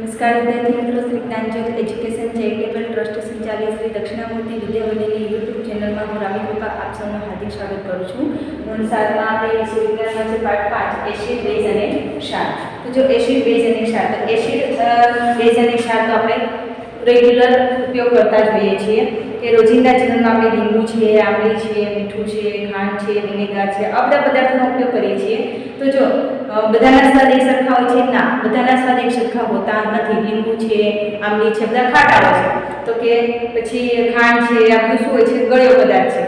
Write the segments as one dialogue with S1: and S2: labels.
S1: નમસ્કાર વિદ્યાર્થી મિત્રો, Shri Gyanjyot education charitable trust સંચાલિત શ્રી દક્ષિણામૂર્તિ વિદ્યાવલ્લીની યુટ્યુબ ચેનલમાં હું રામી કૃપા આપ સૌનું હાર્દિક સ્વાગત કરું છું. ધોરણ 7માં આપણે વિષય વિજ્ઞાનમાં છે પાઠ 5 એસિડ બેઝ અને ક્ષાર. તો જો એસિડ બેઝ અને ક્ષાર, તો એસિડ બેઝ અને ક્ષાર તો આપણે રેગ્યુલર ઉપયોગ કરતા જોઈએ છીએ કે રોજિંદા જીવનમાં આપણે લીંબુ છે, આંબલી છે, મીઠું છે, ખાંડ છે, વિનેગર છે, આ બધા પદાર્થોનો ઉપયોગ કરીએ છીએ. તો જો બધાના સ્વાદ એક સરખા હોય છે? ના, બધાના સ્વાદ એક સરખા હોતા નથી. લીંબુ છે, આંબલી છે, બધા ખાટા હોય છે. તો કે પછી ખાંડ છે, આ બધું શું હોય છે? ગળ્યો પદાર્થ છે.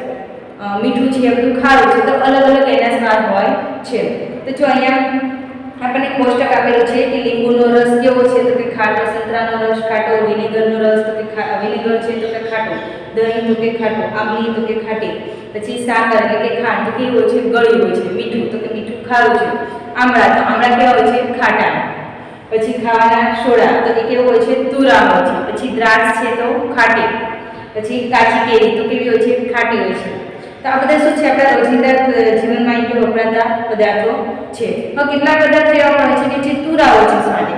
S1: મીઠું છે, આ બધું ખારું છે. તો અલગ અલગ એના સ્વાદ હોય છે. તો જો અહીંયા આપણને કોષ્ટક આપેલું છે કે લીંબુનો રસ કેવો છે? તો કે ખાટો. સંતરાનો રસ ખાટો. વિનેગરનો રસ તો કે વિનેગર છે તો કે ખાટો. દહીં તો કે ખાટું. આંબલી તો કે ખાટી. પછી સાકર એટલે કે ખાંડ તો કેવું હોય છે? ગળ્યું હોય છે. મીઠું તો કે મીઠું ખારું છે. આમળા તો આમળા કેવા હોય છે? ખાટા. પછી ખાવાના સોડા તો એ કેવો હોય છે? તુરા હોય છે. પછી દ્રાક્ષ છે તો ખાટી. પછી કાચી કેરી તો કેવી હોય છે? ખાટી હોય છે. તો આ બધા શું છે? આપણા રોજિંદા જીવનમાં એ વપરાતા પદાર્થો છે. હવે કેટલાક પદાર્થો એવા હોય છે કે જે તુરા હોય છે સ્વાદે,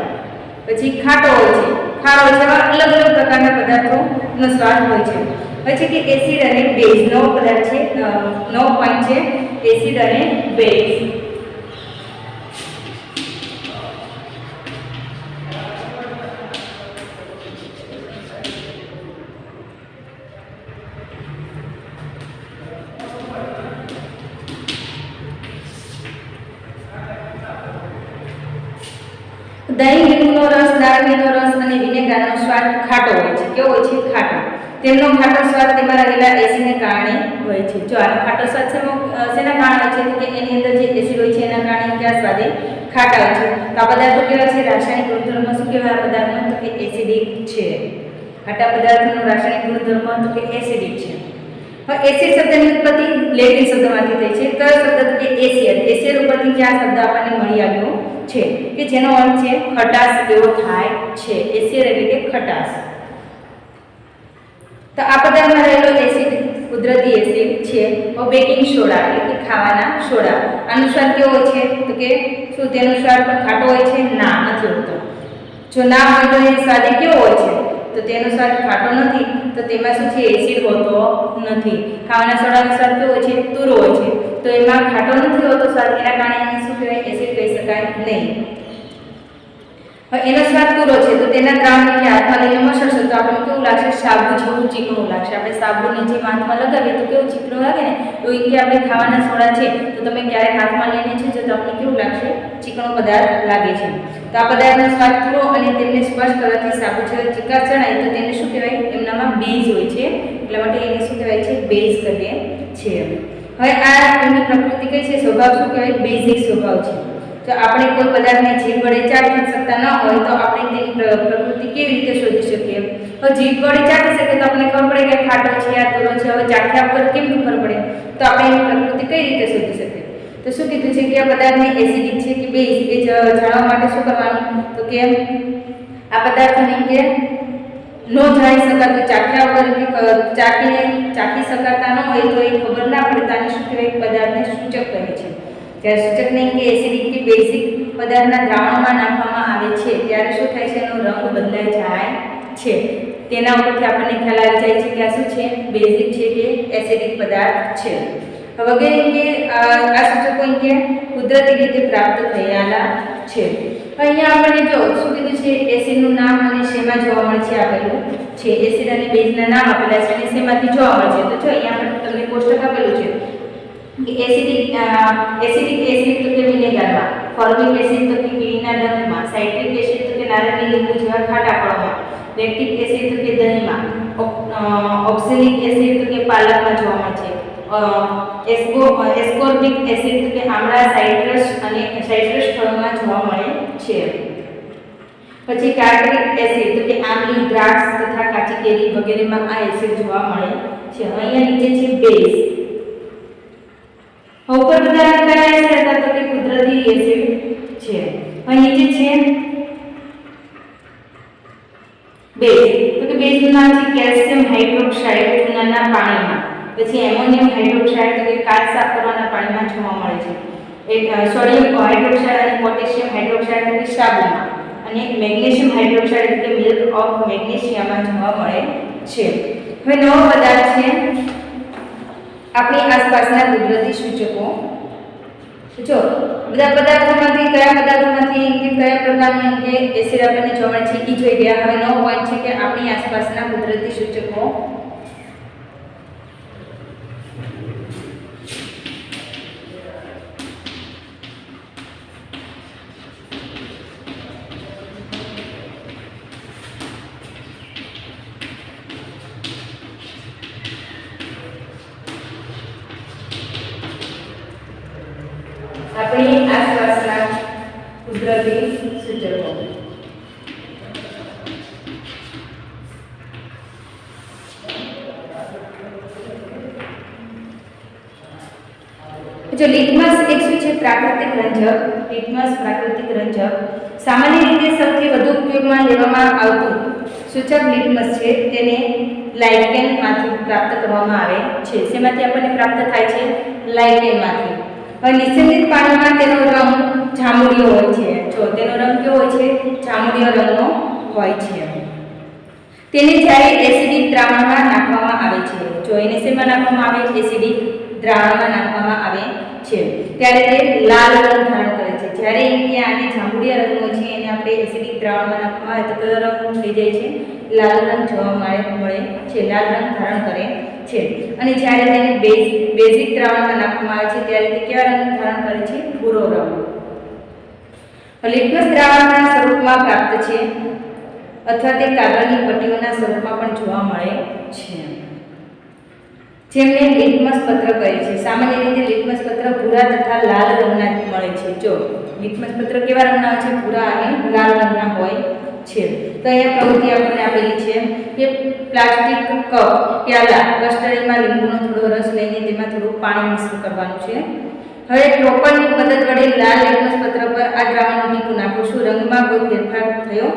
S1: પછી ખાટો હોય છે, ખારો હોય છે. એવા અલગ અલગ પ્રકારના પદાર્થોનો સ્વાદ હોય છે. પછી કે એસિડ અને બેઝ નવો પદાર્થ છે, નવો પોઈન્ટ છે એસિડ અને બેઝ. દહીં, લીંબુનો રસ, દાળમીનો રસ અને વિનેગરનો સ્વાદ ખાટો હોય છે. કેવો હોય છે? ખાટો. તેમનો ખાટો સ્વાદ તેમાં રહેલા એસિડને કારણે હોય છે. જો આનો ખાટો સ્વાદ શેના કારણે છે? તો કે એની અંદર જે એસિડ હોય છે એના કારણે કયા સ્વાદે ખાટા હોય છે. તો આ પદાર્થો કેવા છે? રાસાયણિક ગુણધર્મ શું કહેવાય આ પદાર્થનો? તો કે એસિડિક છે. ખાટા પદાર્થોનો રાસાયણિક ગુણધર્મ તો કે એસિડિક છે. હવે એસિડ શબ્દની ઉત્પત્તિ લેટિન શબ્દમાંથી થઈ છે. કયો શબ્દ? તો કે એસિડ. એસિડ ઉપરથી જે આ શબ્દ આપણને મળી આવ્યો છે કે જેનો અર્થ છે ખટાશ એવો થાય છે. એસિડ એટલે કે ખટાશ. તો આ પદાર્થમાં રહેલો એસિડ કુદરતી એસિડ છે. બેકિંગ સોડા એટલે કે ખાવાના સોડા, આનો સ્વાદ કેવો છે? તો કે શું તેનો સ્વાદ પણ ખાટો હોય છે? ના, નથી હોતો. જો ના હોય તો એ સ્વાદ કેવો હોય છે? તો તેનો સ્વાદ ખાટો નથી. તો તેમાં શું છે? એસિડ હોતો નથી. ખાવાના સોડાનો સ્વાદ કેવો હોય છે? તુરો હોય છે. તો એમાં ખાટો નથી હોતો સ્વાદ, એના કારણે એને શું કહેવાય? એસિડ કહી શકાય નહીં. હવે એનો સ્વાદ તુરો છે તો તેના દ્રાવણને હાથમાં લઈને મસળશો તો આપણને કેવું લાગશે? સાબુ જેવું ચીકણું લાગશે. આપણે સાબુને જે હાથમાં લગાવીએ તો કેવું ચીકણું લાગે ને, તો એ કે આપણે ખાવાના સોડા છે તો તમે ક્યારેક હાથમાં લઈને છે તો આપણને કેવું લાગશે? ચીકણો પદાર્થ લાગે છે. તો આ પદાર્થનો સ્વાદ તુરો અને તેમને સ્પર્શ કરવાથી સાબુ જેવો ચીકાશ જણાય તો તેને શું કહેવાય? એમનામાં બેઝ હોય છે, એટલા માટે એને શું કહેવાય છે? બેઝ કહીએ છીએ. હવે આ એમની પ્રકૃતિ કઈ છે? સ્વભાવ શું કહેવાય? બેઝિક સ્વભાવ છે. જો આપણે કોઈ પદાર્થને જીભ વડે ચાખી શકતા ન હોય તો આપણે તેની પ્રકૃતિ કેવી રીતે શોધી શકીએ? તો જીભ વડે ચાખી શકીએ તો આપણને ખબર પડે કે ખાટો છે, આ તુરો છે. હવે ચાખ્યા વગર કેમ ખબર પડે? તો આપણે એની પ્રકૃતિ કઈ રીતે શોધી શકીએ? તો શું કીધું છે કે આ પદાર્થને એસિડિક છે કે બેઝ એ જાણવા માટે શું કરવાનું? તો કે આ પદાર્થને કે નો જાણી શકાતું, ચાખ્યા વગર ચાખી શકાતા ન હોય તો એ ખબર ના પડે તો આને શું કહેવાય? પદાર્થને સૂચક કહે છે. જ્યારે સૂચકને કે એસિડિક કે બેઝિક પદાર્થના દ્રાવણમાં નાખવામાં આવે છે ત્યારે શું થાય છે? એનો રંગ બદલાઈ જાય છે. તેના ઉપરથી આપણને ખ્યાલ આવી જાય છે કે આ શું છે? બેઝિક છે કે એસિડિક પદાર્થ છે. વગેરે કે આ સૂચકો કે કુદરતી રીતે પ્રાપ્ત થયેલા છે. અહીંયા આપણને જો શું કીધું છે? એસિડનું નામ અને શેમાં જોવા મળે છે આપેલું છે. એસિડ અને બેઝના નામ આપેલા છે અને શેમાંથી જોવા મળે છે. તો જો અહીંયા આપણે તમને કોષ્ટક આપેલું છે કે એસિડિક એસિડ તો કે વિનેગરમાં, ફોર્મિક એસિડ તો કે કેળીના ડંખમાં, સાઇટ્રિક એસિડ તો કે નારંગી લીંબુ જેવા ખાટા ફળોમાં, લેક્ટિક એસિડ તો કે દહીંમાં, ઓક્સેલિક એસિડ તો કે પાલકમાં જોવા મળે છે, એસ્કોર્બિક એસિડ તો કે આમળા, સાઇટ્રસ અને સાઇટ્રસ ફળોમાં જોવા મળે છે. પછી ટાર્ટરિક એસિડ તો કે આંબલી, દ્રાક્ષ તથા કાચી કેરી વગેરેમાં આ એસિડ જોવા મળે છે. અહીંયા નીચે છે બેઝ. ઉપર બધા કયા એસિડ હતા? તો કે કુદરતી એસિડ છે. અહીં નીચે છે બેઝ. તો કે બેઝનું નામ છે કેલ્શિયમ હાઇડ્રોક્સાઇડ ચૂનાના પાણીમાં. પછી એમોનિયમ હાઇડ્રોક્સાઇડ તો કે કાચ સાફ કરવાના પાણીમાં જોવા મળે છે. એક સોડિયમ હાઇડ્રોક્સાઇડ અને પોટેશિયમ હાઇડ્રોક્સાઇડ તો કે સાબુમાં. અને મેગ્નેશિયમ હાઇડ્રોક્સાઇડ એટલે મિલ્ક ઓફ મેગ્નેશિયામાં જોવા મળે છે. હવે નવો પદાર્થ છે આપણી આસપાસના કુદરતી સૂચકો. જો બધા પદાર્થોમાંથી કયા પદાર્થોમાંથી કે કયા પ્રકારના કે એસિડ આપણને જોવા મળે છે એ જોઈ ગયા. હવે નવો પોઈન્ટ છે કે આપણી આસપાસના કુદરતી સૂચકો. આપણી આસપાસના કુદરતી સૂચકો. જો લિટમસ એક શું છે પ્રાકૃતિક રંજક. લિટમસ પ્રાકૃતિક રંજક. સામાન્ય રીતે સૌથી વધુ ઉપયોગમાં લેવામાં આવતું સૂચક લિટમસ છે. તેને લાઇકેનમાંથી પ્રાપ્ત કરવામાં આવે છે. શેમાંથી આપણને પ્રાપ્ત થાય છે? લાઇકેનમાંથી. હવે નિષેધિત પાણીમાં તેનો રંગ જાંબુડિયો હોય છે. જો તેનો રંગ કેવો હોય છે? જાંબુડિયો રંગનો હોય છે. તેને જ્યારે એસિડિક દ્રાવણમાં નાખવામાં આવે છે, જો એને શેમાં નાખવામાં આવે? એસિડિક દ્રાવણમાં નાખવામાં આવે છે ત્યારે તે લાલ રંગ ધારણ કરે છે. જ્યારે કે આને જાંબુડિયા રંગ હોય છે એને આપણે એસિડિક દ્રાવણમાં નાખવામાં આવે તો કયો રંગ થઈ જાય છે? લાલ રંગ જોવા મળે છે. લાલ રંગ ધારણ કરે છે. અને જ્યારે તેને બેઝિક દ્રાવણમાં નાખવામાં આવે છે ત્યારે તે કેવા રંગ ધારણ કરે છે? ભૂરો રંગ. લિટમસ દ્રાવણના સ્વરૂપમાં પ્રાપ્ત છે અથવા તે કાગળની પટ્ટીઓના સ્વરૂપમાં પણ જોવા મળે છે, જેમને લિટમસ પત્ર કહે છે. સામાન્ય રીતે લિટમસ પત્ર ભૂરા તથા લાલ રંગના મળે છે. જો લિટમસ પત્ર કેવા રંગના હોય છે? ભૂરા અને લાલ રંગના હોય છે. તો અહીંયા પ્રવૃત્તિ આપણને આપેલી છે કે પ્લાસ્ટિક કપ પ્યાલા કસ્ટડીમાં લીંબુનો થોડો રસ લઈને તેમાં થોડું પાણી મિક્સ કરવાનું છે. હવે ડ્રોપરની પદ્ધતિ વડે લાલ લિટમસ પત્ર પર આ દ્રાવણનું ટીપું નાખીશું. રંગમાં કોઈ ફેરફાર થયો?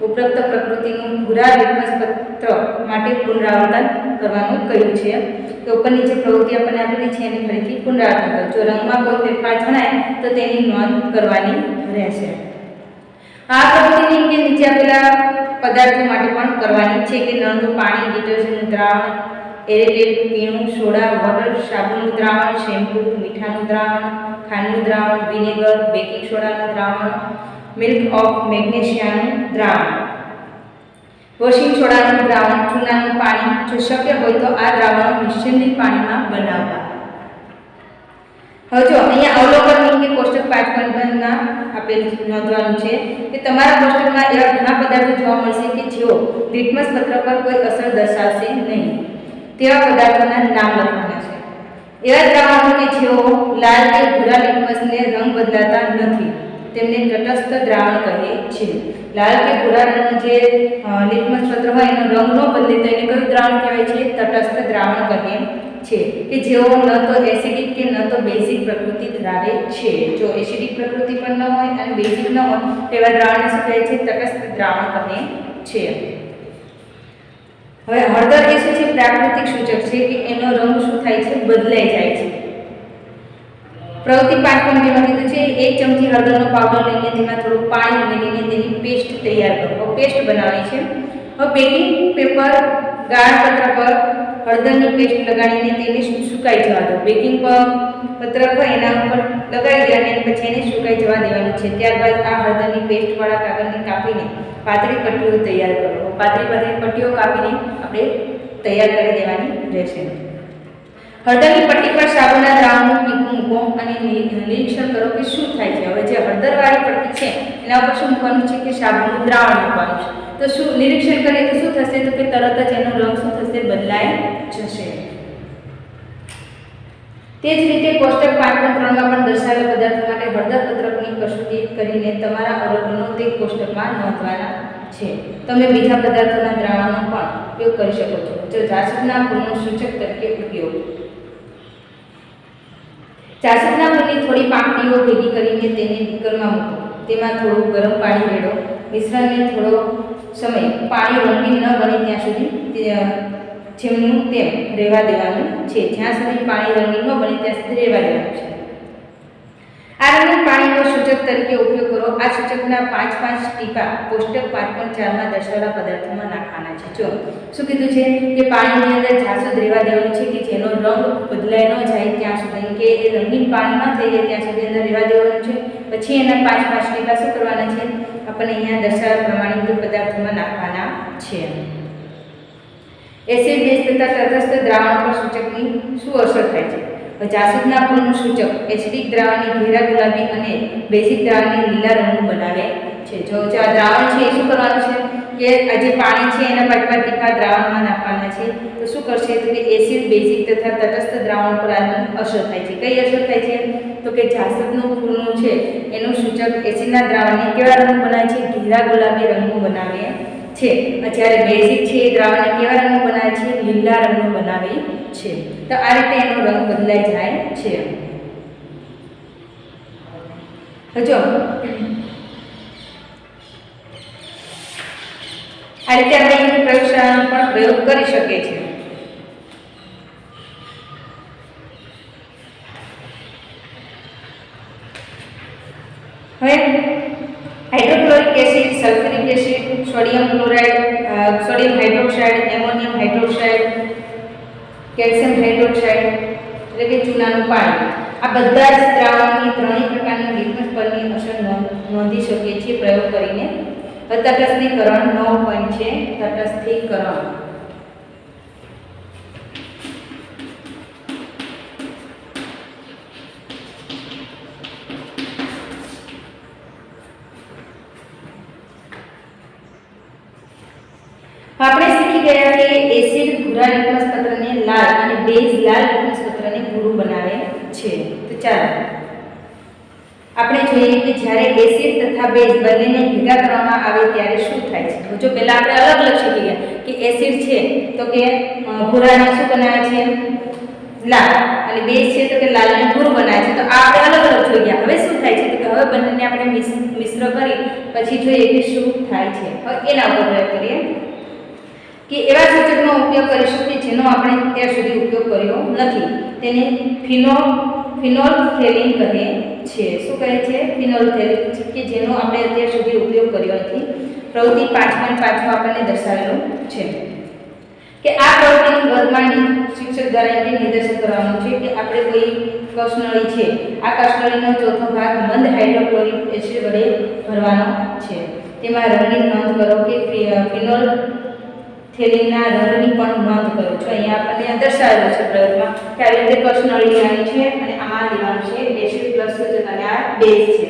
S1: ઉપરોક્ત પ્રકૃતિનું ભૂરા લિટમસ પત્ર માટે પુનરાવર્તન કરવાનું કહ્યું છે. તો ઉપરની જે પ્રવૃત્તિ આપણને આપેલી છે એને ફરીથી પુનરાવર્તન કરો. જો રંગમાં કોઈ ફેરફાર જણાય તો તેની નોંધ કરવાની રહેશે. આ પ્રવૃત્તિની કે નીચે આપેલા પદાર્થો માટે પણ કરવાની છે કે નળનું પાણી, ડિટર્જન્ટનું દ્રાવણ, એરેટેડ પીણું, સોડા, વોટર, સાબુનું દ્રાવણ, શેમ્પૂ, મીઠાનું દ્રાવણ, ખાંડનું દ્રાવણ, વિનેગર, બેકિંગ સોડાનું દ્રાવણ, મિલ્ક ઓફ મેગ્નેશિયાનું દ્રાવણ, વોશિંગ સોડાનું દ્રાવણ, ચૂનાનું પાણી. જો શક્ય હોય તો આ દ્રાવણો નિષેધિત પાણીમાં બનાવવા. હવે જો અહીંયા અવલોકન કે કોષ્ટક 5.1 આપેલ નોંધવાનું છે કે તમારા કોષ્ટકમાં એવા ઘણા પદાર્થો જોવા મળશે કે જેઓ લિટમસ પત્ર પર કોઈ અસર દર્શાવશે નહીં. તેવા પદાર્થોના નામ લખવાના છે. એવા દ્રાવણો કે જેઓ લાલ કે ભૂરા લિટમસને રંગ બદલાતા નથી તેમને તટસ્થ દ્રાવણ કહે છે. લાલ કે ભૂરા રંગનું જે લિટમસ પત્ર હોય એનો રંગ ન બદલે તો એને કયું દ્રાવણ કહેવાય છે? તટસ્થ દ્રાવણ કહે છે. કે જેઓ ન તો એસિડિક કે ન તો બેઝિક પ્રકૃતિ ધરાવે છે. જો એસિડિક પ્રકૃતિ પણ ન હોય અને બેઝિક ન હોય તેવા દ્રાવણને શું કહે છે? તટસ્થ દ્રાવણ કહે છે. હવે હળદર એ શું છે? પ્રાકૃતિક સૂચક છે કે એનો રંગ શું થાય છે? બદલાઈ જાય છે. પ્રવૃત્તિ 5.2 માં કીધું છે 1 ચમચી હળદરનો પાવડર લઈને તેમાં થોડું પાણી ઉમેરીને તેની પેસ્ટ તૈયાર કરો. પેસ્ટ બનાવવાની છે. હવે બેકિંગ પેપર ગાળ પત્ર પર હળદરની પેસ્ટ લગાડીને તેને સુકાઈ જવા દો. બેકિંગ પત્ર હોય એના ઉપર લગાડી દેવાની અને પછી એને સુકાઈ જવા દેવાનું છે. ત્યારબાદ આ હળદરની પેસ્ટવાળા કાગળને કાપીને પાતળી પટ્ટીઓ તૈયાર કરો. પાતળી પટ્ટીઓ કાપીને આપણે તૈયાર કરી દેવાની રહેશે. હળદરની પટ્ટી પર સાબુના દ્રાવણનું ટીપું મૂકો અને નિરીક્ષણ કરો કે શું થાય છે. હવે જે હળદરવાળી પટ્ટી છે એના ઉપર શું મૂકવાનું છે? કે સાબુનું દ્રાવણ મૂકવાનું છે. તો શું નિરીક્ષણ કરીએ તો શું થશે? તો કે તરત જ એનો રંગ શું થશે? બદલાઈ જશે. તે જ રીતે કોષ્ટક 5.3 માં પણ દર્શાવેલા પદાર્થો માટે હળદર પત્રકની કસોટી કરીને તમારા અવલોકનો તે કોષ્ટકમાં નોંધવાના છે. તમે બીજા પદાર્થોના દ્રાવણનો પણ ઉપયોગ કરી શકો છો. જો જાસૂદના ફૂલનો સૂચક તરીકે ઉપયોગ. જાસૂદના ફૂલની થોડી પાંપડીઓ ભેગી કરીને તેને બીકરમાં મૂકો. તેમાં થોડું ગરમ પાણી રેડો. મિશ્રણને થોડો સમય પાણી રંગીન ન બને ત્યાં સુધી જેમનું તેમ રહેવા દેવાનું છે. જ્યાં સુધી પાણી રંગીન ન બને ત્યાં સુધી રહેવા દેવાનું છે. આ રંગીન પાણીનો સૂચક તરીકે ઉપયોગ કરો. આ સૂચકના 5 ટીપા કોષ્ટક 5.4 માં દર્શાવેલા પદાર્થોમાં નાખવાના છે. જો શું કીધું છે કે પાણીની અંદર જાસૂદ રહેવા દેવાનું છે કે જેનો રંગ બદલાઈ ન જાય ત્યાં સુધી, કે એ રંગીન પાણીમાં થઈ જાય ત્યાં સુધી અંદર રહેવા દેવાનું છે. પછી એના 5 ટીપા શું કરવાના છે, આપણને અહીંયા દર્શાવ્યા પ્રમાણે પદાર્થોમાં નાખવાના છે. એસિડ, બેઝ તથા તટસ્થ દ્રાવણ પર સૂચકની શું અસર થાય છે? જાસૂદના ફૂલનું સૂચક એસિડિક દ્રાવણને ઘેરા ગુલાબી અને બેઝિક દ્રાવણને લીલા રંગનું બનાવે છે. જો આ દ્રાવણ છે એ શું કરવાનું છે કે આ જે પાણી છે એના 5 ટીપા દ્રાવણમાં નાખવાના છે. તો શું કરશે તો કે એસિડ, બેઝિક તથા તટસ્થ દ્રાવણ પર આની અસર થાય છે. કઈ અસર થાય છે તો કે જાસૂદનું ફૂલનું છે એનું સૂચક એસિડના દ્રાવણને કેવા રંગનું બનાવે છે? ઘેરા ગુલાબી રંગનું બનાવે છે. જ્યારે બેઝિક છે એ દ્રાવણને કેવા રંગનું બનાવે છે? લીલા રંગનું બનાવે છે. તો આ રીતે એનો રંગ બદલાઈ જાય છે. જો આ રીતે આપણે પ્રયોગશાળામાં પણ પ્રયોગ કરી શકીએ છીએ. હવે hydrochloric acid, sulphuric acid, sodium chloride, sodium hydroxide, ammonium hydroxide, calcium hydroxide એટલે કે ચૂનાનું પાણી, આ બધા જ દ્રાવણની ત્રણેય પ્રકારની લિટમસ પરની અસર નોંધી શકીએ છીએ પ્રયોગ કરીને. તટસ્થીકરણ 9 પોઈન્ટ છે. તટસ્થીકરણ આપણે શીખી ગયા કે એસિડ ભૂરા લિટમસ પત્રને લાલ અને બેઝ લાલ લિટમસ પત્રને ભૂરું બનાવે છે. તો ચાલો આપણે જોઈએ કે જ્યારે એસિડ તથા બેઝ બંનેને ભેગા કરવામાં આવે ત્યારે શું થાય છે. જો પહેલા આપણે અલગ અલગ શીખી ગયા કે એસિડ છે તો કે ભૂરાને શું બનાવે છે? લાલ, અને બેઝ છે તો કે લાલને ભૂરું બનાવે છે. તો આ આપણે અલગ અલગ જોઈ ગયા. હવે શું થાય છે તો કે હવે બંનેને આપણે મિશ્ર કરી પછી જોઈએ કે શું થાય છે. હવે એના ઉપર પ્રયોગ કરીએ કે એવા સૂચકનો ઉપયોગ કરીશું કે જેનો આપણે અત્યાર સુધી ઉપયોગ કર્યો નથી. તેને ફિનોલ્ફથેલિન કહે છે. શું કહે છે? ફિનોલ્ફથેલિન, કે જેનો આપણે અત્યાર સુધી ઉપયોગ કર્યો નથી. પ્રવૃત્તિ 5.5 આપણને દર્શાવેલું છે કે આ પ્રવૃત્તિનું વર્તમાન શિક્ષક દ્વારા એ નિર્દેશન કરવાનું છે કે આપણે કોઈ કસનળી છે, આ કસનળીનો ચોથો ભાગ મંદ હાઇડ્રોક્લોરિક એસિડ વડે ભરવાનો છે. તેમાં રંગની નોંધ કરો કે ફિનોલ્ફથેલિનના રંગની પણ નોંધ કરો છો. અહીંયા આપણને દર્શાવેલું છે પ્રયોગમાં કે આવી રીતે કસનળી લેવાની છે અને આમાં લેવાનું છે એસિડ પ્લસ સૂચક અને આ બેઝ છે.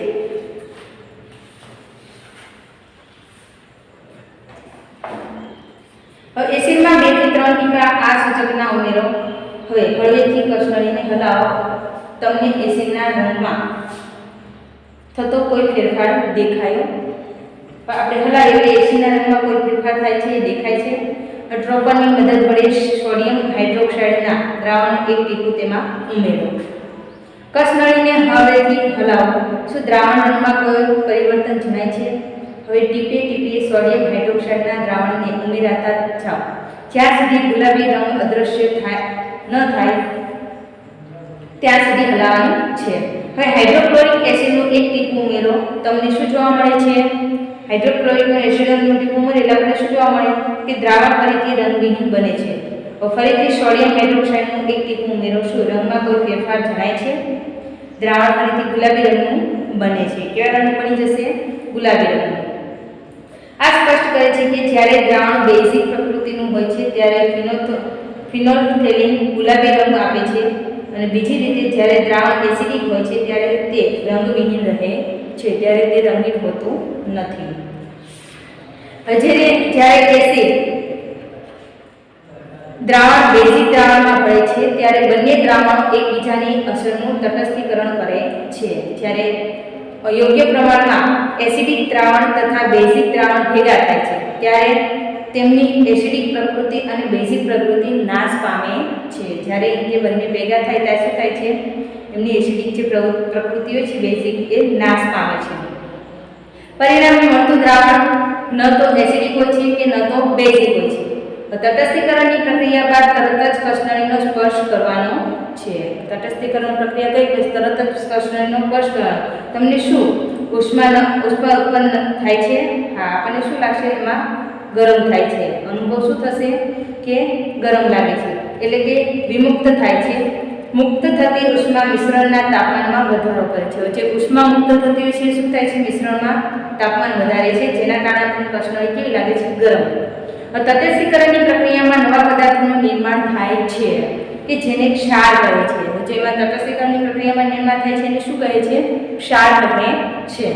S1: એસિડમાં 2 થી 3 ટીપા આ સૂચકના ઉમેરો. હવે હળવેથી કસનળીને હલાવો. તમને એસિડના રંગમાં થતો કોઈ ફેરફાર દેખાયો? આપણે હલાવીએ એટલે એસિડના રંગમાં કોઈ ફેરફાર થાય છે એ દેખાય છે. ડ્રોપરની મદદ વડે સોડિયમ હાઇડ્રોક્સાઇડના દ્રાવણનું 1 ટીપું તેમાં ઉમેરો. કસનળીને હળવેથી હલાવો. શું દ્રાવણ રંગમાં કોઈ પરિવર્તન જણાય છે? હવે ટીપે ટીપે સોડિયમ હાઇડ્રોક્સાઇડના દ્રાવણને ઉમેરાતા જાઓ જ્યાં સુધી ગુલાબી રંગ અદૃશ્ય ન થાય ત્યાં સુધી હલાવવાનું છે. હવે હાઇડ્રોક્લોરિક એસિડનું 1 ટીપું ઉમેરો. તમને શું જોવા મળે છે? હાઇડ્રોક્લોરિક એસિડનું ટીપું ઉમેરે એટલે આપણને શું જોવા મળે કે દ્રાવણ ફરીથી રંગવિહીન બને છે. ફરીથી સોડિયમ હાઇડ્રોક્સાઇડનું 1 ટીપું ઉમેરો. શું રંગમાં કોઈ ફેરફાર જણાય છે? દ્રાવણ ફરીથી ગુલાબી રંગનું બને છે. કેવા રંગનું બની જશે? ગુલાબી રંગનું. આ સ્પષ્ટ કરે છે કે જ્યારે દ્રાવણ બેઝિક પ્રકૃતિનું હોય છે ત્યારે ફિનોલ્ફથેલિન ગુલાબી રંગ આપે છે અને બીજી રીતે જ્યારે દ્રાવણ એસિડિક હોય છે ત્યારે તે રંગવિહીન રહે છે, ત્યારે તે રંગીન હોતું નથી. જ્યારે એસિડ દ્રાવણ બેઝિક દ્રાવણમાં ભળે છે ત્યારે બંને દ્રાવણો એકબીજાની અસરનું તટસ્થીકરણ કરે છે. જ્યારે યોગ્ય પ્રમાણમાં એસિડિક દ્રાવણ તથા બેઝિક દ્રાવણ ભેગા થાય છે ત્યારે તેમની એસિડિક પ્રકૃતિ અને બેઝિક પ્રકૃતિ નાશ પામે છે. જ્યારે એ બંને ભેગા થાય ત્યારે શું થાય છે? એમની એસિડિક જે પ્રકૃતિ હોય છે બેઝિક એ નાશ પામે છે. પરિણામે મળતું દ્રાવણ ન તો એસિડિક હોય છે કે ન તો બેઝિક હોય છે. તટસ્થીકરણની પ્રક્રિયા બાદ તરત જ કસનળીનો સ્પર્શ કરવાનો છે. તટસ્થીકરણ પ્રક્રિયા કઈ કે તરત જ કસનળીનો સ્પર્શ કરવાનો. તમને શું ઉષ્મા ઉત્પન્ન થાય છે? હા, આપણને શું લાગશે? એમાં ગરમ થાય છે. અનુભવ શું થશે કે ગરમ લાગે છે, એટલે કે વિમુક્ત થાય છે. મુક્ત થતી ઉષ્મા મિશ્રણના તાપમાનમાં વધારો કરે છે. જે ઉષ્મા મુક્ત થતી હોય છે શું થાય છે? મિશ્રણમાં તાપમાન વધારે છે, જેના કારણે આપણને કસનળી કેવી લાગે છે? ગરમ. તટસ્થીકરણની પ્રક્રિયામાં નવા પદાર્થોનું નિર્માણ થાય છે કે જેને ક્ષાર કહે છે. જેમાં તટસ્થીકરણની પ્રક્રિયામાં નિર્માણ થાય છે એને શું કહે છે? ક્ષાર કહે છે.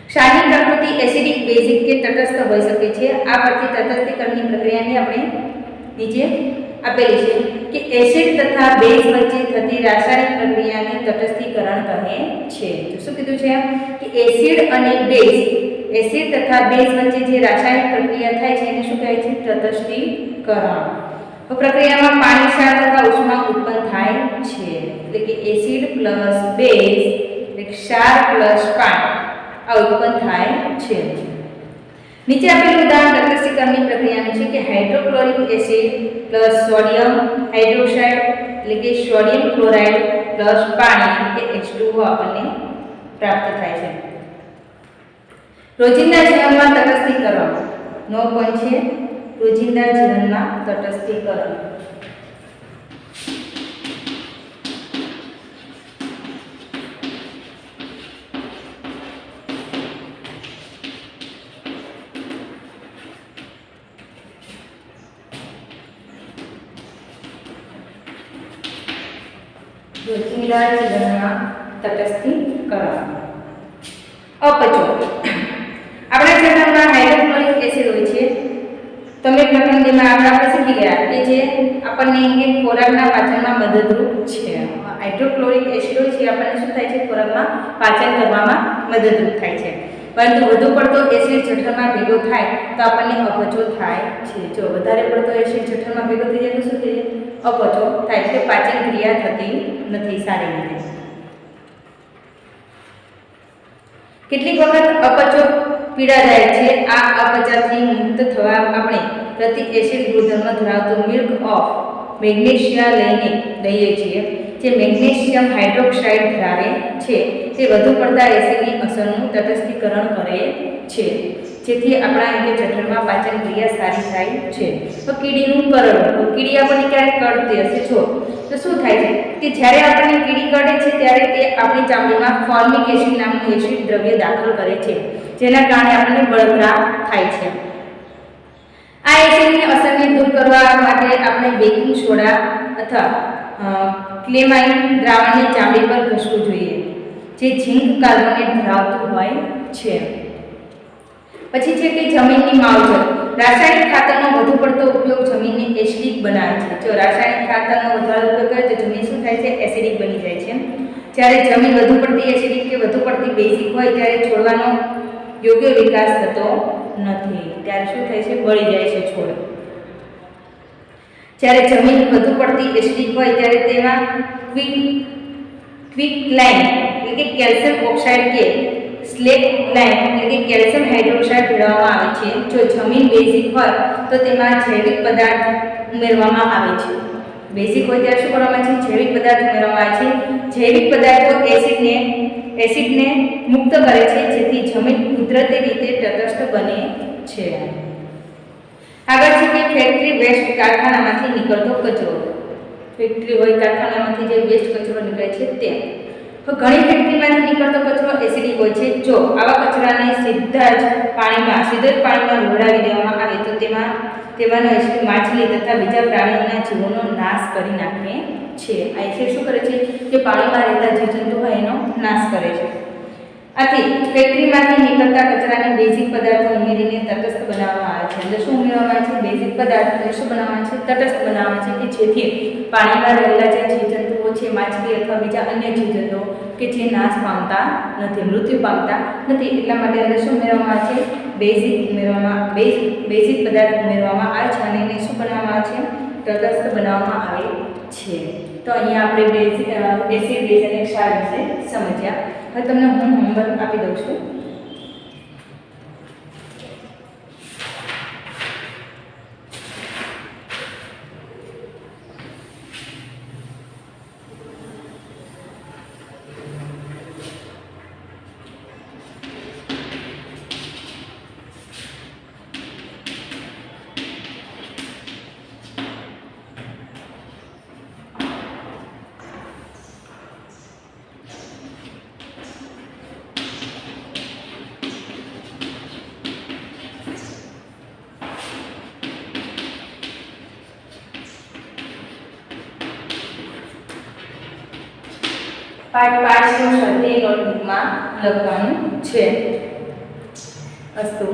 S1: ક્ષારની પ્રકૃતિ એસિડિક, બેઝિક કે તટસ્થ હોઈ શકે છે. આ પરથી તટસ્થીકરણની પ્રક્રિયાને આપણે નીચે આપેલી છે કે એસિડ તથા બેઝ વચ્ચે થતી રાસાયણિક પ્રક્રિયાને તટસ્થીકરણ કહે છે. તો શું કીધું છે કે એસિડ અને બેઝ, એસિડ તથા બેઝ વચ્ચે જે રાસાયણિક પ્રક્રિયા થાય છે એને શું કહે છે? તટસ્થીકરણ. તો પ્રક્રિયામાં પાણી, ક્ષાર તથા ઉષ્મા ઉત્પન્ન થાય છે. એટલે કે એસિડ પ્લસ બેઝ એટલે ક્ષાર પ્લસ પાણી આ ઉત્પન્ન થાય છે. નીચે આપેલું ઉદાહરણ તટસ્થીકરણની પ્રક્રિયાનું છે કે hydrochloric acid plus sodium hydroxide એટલે કે સોડિયમ ક્લોરાઇડ પ્લસ પાણી એટલે કે H2O આપણને પ્રાપ્ત થાય છે. રોજિંદા જીવનમાં તટસ્થીકરણ નો પોઈન્ટ છે. રોજિંદા જીવનમાં તટસ્થીકરણ. રોજિંદા જીવનમાં તટસ્થીકરણ. અપચો. આપણા શરીરમાં હાઇડ્રોક્લોરિક એસિડ હોય છે. તમે પ્રકરણ 2 માં આપણે શીખી ગયા કે જે આપણને એક ખોરાકના પાચનમાં મદદરૂપ છે. હાઇડ્રોક્લોરિક એસિડ હોય છે આપણને શું થાય છે? ખોરાકમાં પાચન કરવામાં મદદરૂપ થાય છે. પરંતુ વધુ પડતો એસિડ જઠરમાં ભેગો થાય તો આપણને અપચો થાય છે. જો વધારે પડતો એસિડ જઠરમાં ભેગો થઈ જાય તો શું થાય? અપચો થાય છે. પાચન ક્રિયા થતી નથી સારી રીતે. કેટલીક વખત અપચો પીડા જાય છે. આ અપચાથી મુક્ત થવા આપણે પ્રતિ એસિડ ગુણધર્મ ધરાવતો મિલ્ક ઓફ મેગ્નેશિયા લઈએ છીએ. જે મેગ્નેશિયમ હાઇડ્રોક્સાઇડ ધરાવે છે તે વધુ પડતા એસિડની અસરનું તટસ્થીકરણ કરે છે, જેથી આપણા જઠરમાં પાચન ક્રિયા સારી થાય છે. તો કીડીનું કરડવું. કીડી આપણને ક્યારેક કરડતી હશે જો તો શું થાય છે કે જ્યારે આપણને કીડી કરડે છે ત્યારે તે આપણી ચામડીમાં ફોર્મિક એસિડ નામનું એસિડ દ્રવ્ય દાખલ કરે છે, જેના કારણે આપણને બળતરા થાય છે. આ એસિડની અસરને દૂર કરવા માટે આપણે બેકિંગ સોડા અથવા ક્લેમાઇન દ્રાવણને ચામડી પર ઘસવું જોઈએ, જે ઝિંક કાર્બોનેટ ધરાવતું હોય છે. પછી છે કે જમીનની માવજત. રાસાયણિક ખાતરનો વધુ પડતો ઉપયોગ જમીનને એસિડિક બનાવે છે. જો રાસાયણિક ખાતરનો વધારે ઉપયોગ કરે તો જમીન શું થાય છે? એસિડિક બની જાય છે. જ્યારે જમીન વધુ પડતી એસિડિક કે વધુ પડતી બેઝિક હોય ત્યારે છોડવાનો યોગ્ય વિકાસ થતો નથી. ત્યારે શું થાય છે? બળી જાય છે છોડ. જ્યારે જમીન વધુ પડતી એસિડિક હોય ત્યારે તેમાં ક્વિક લાઇમ એટલે કે કેલ્શિયમ ઓક્સાઇડ કે સ્લેક લાઇમ એટલે કે કેલ્શિયમ હાઇડ્રોક્સાઇડ ભેળવવામાં આવે છે. જો જમીન બેઝિક હોય તો તેમાં જૈવિક પદાર્થ ઉમેરવામાં આવે છે. બેઝિક હોય ત્યારે શું કરવામાં આવે છે? જૈવિક પદાર્થ ઉમેરવામાં આવે છે. જૈવિક પદાર્થો એસિડને મુક્ત કરે છે, જેથી જમીન કુદરતી રીતે તટસ્થ બને છે. આગળ છે કે ફેક્ટરી વેસ્ટ. કારખાનામાંથી નીકળતો કચરો. ફેક્ટરી હોય કારખાનામાંથી જે વેસ્ટ કચરો નીકળે છે તે. તો ઘણી ફેક્ટરીમાંથી નીકળતો કચરો એસિડિક હોય છે. જો આવા કચરાને સીધો જ પાણીમાં ઢોળાવી દેવામાં આવે તો તેમાંનો એસિડ માછલી તથા બીજા પ્રાણીઓના જીવોનો નાશ કરી નાખે છે. આ એસિડ શું કરે છે? કે પાણીમાં રહેતા જીવજંતુ હોય એનો નાશ કરે છે. આથી ફેક્ટરીમાંથી નીકળતા કચરાને બેઝિક પદાર્થો ઉમેરીને તટસ્થ બનાવવામાં આવે છે. એટલે શું ઉમેરવામાં આવે છે? બેઝિક પદાર્થ શું બનાવવામાં આવે છે? તટસ્થ બનાવવામાં આવે છે, કે જેથી પાણીમાં રહેલા જે જીવજંતુઓ છે, માછલી અથવા બીજા અન્ય જીવજંતુઓ કે જે નાશ પામતા નથી, મૃત્યુ પામતા નથી, એટલા માટે એને શું ઉમેરવામાં આવે છે? બેઝિક પદાર્થ ઉમેરવામાં આવે છે અને એને શું બનાવવામાં આવે છે? તટસ્થ બનાવવામાં આવે છે. તો અહીંયા આપણે એસિડ, બેઝ અને ક્ષાર વિશે સમજ્યા. હવે તમને હું હોમવર્ક આપી દઉં છું. પાઠ 5નું સ્વાધ્યાય નોટબુકમાં લખવાનું છે. અસ્તુ.